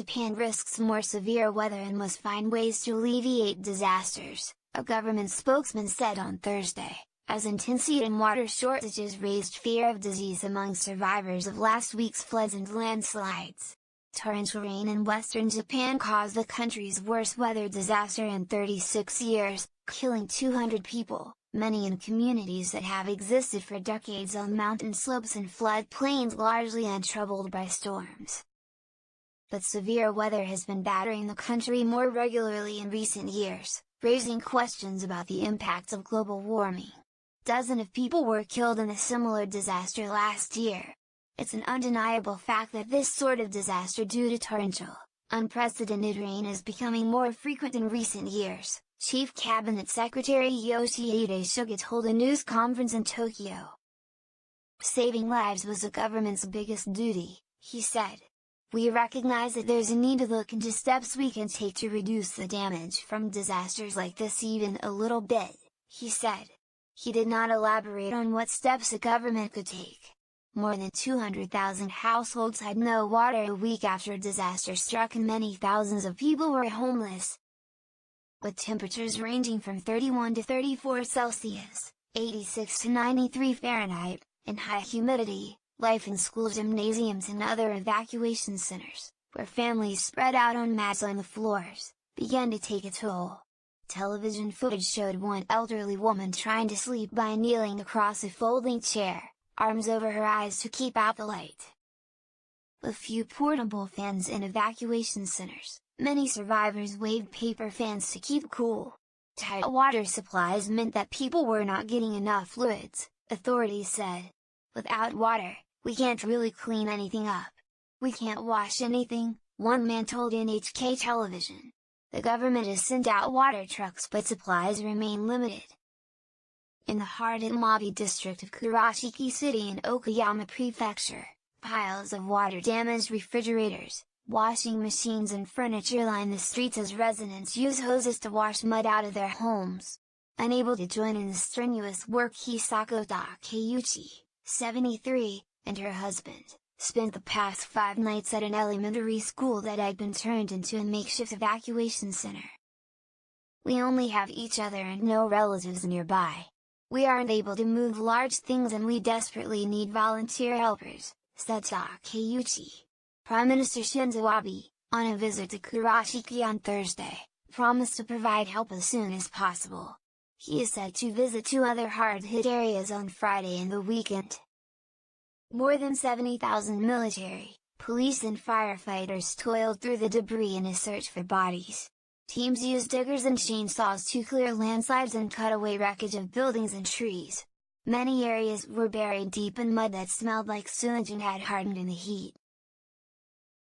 Japan risks more severe weather and must find ways to alleviate disasters, a government spokesman said on Thursday, as intense heat and water shortages raised fear of disease among survivors of last week's floods and landslides. Torrential rain in western Japan caused the country's worst weather disaster in 36 years, killing 200 people, many in communities that have existed for decades on mountain slopes and floodplains largely untroubled by storms. But severe weather has been battering the country more regularly in recent years, raising questions about the impacts of global warming. Dozens of people were killed in a similar disaster last year. It's an undeniable fact that this sort of disaster due to torrential, unprecedented rain is becoming more frequent in recent years, Chief Cabinet Secretary Yoshihide Suga told a news conference in Tokyo. Saving lives was the government's biggest duty, he said. We recognize that there's a need to look into steps we can take to reduce the damage from disasters like this even a little bit, he said. He did not elaborate on what steps the government could take. More than 200,000 households had no water a week after a disaster struck and many thousands of people were homeless. With temperatures ranging from 31 to 34 Celsius, 86 to 93 Fahrenheit, and high humidity, life in school gymnasiums and other evacuation centers, where families spread out on mats on the floors, began to take a toll. Television footage showed one elderly woman trying to sleep by kneeling across a folding chair, arms over her eyes to keep out the light. With few portable fans in evacuation centers, many survivors waved paper fans to keep cool. Tight water supplies meant that people were not getting enough fluids, authorities said. Without water, we can't really clean anything up. We can't wash anything, one man told NHK television. The government has sent out water trucks but supplies remain limited. In the Hardemabi district of Kurashiki City in Okayama Prefecture, piles of water-damaged refrigerators, washing machines and furniture line the streets as residents use hoses to wash mud out of their homes. Unable to join in the strenuous work, Hisako Takeuchi, 73, and her husband, spent the past 5 nights at an elementary school that had been turned into a makeshift evacuation center. We only have each other and no relatives nearby. We aren't able to move large things and we desperately need volunteer helpers, said Takeuchi. Prime Minister Shinzo Abe, on a visit to Kurashiki on Thursday, promised to provide help as soon as possible. He is said to visit 2 other hard-hit areas on Friday and the weekend. More than 70,000 military, police and firefighters toiled through the debris in a search for bodies. Teams used diggers and chainsaws to clear landslides and cut away wreckage of buildings and trees. Many areas were buried deep in mud that smelled like sewage and had hardened in the heat.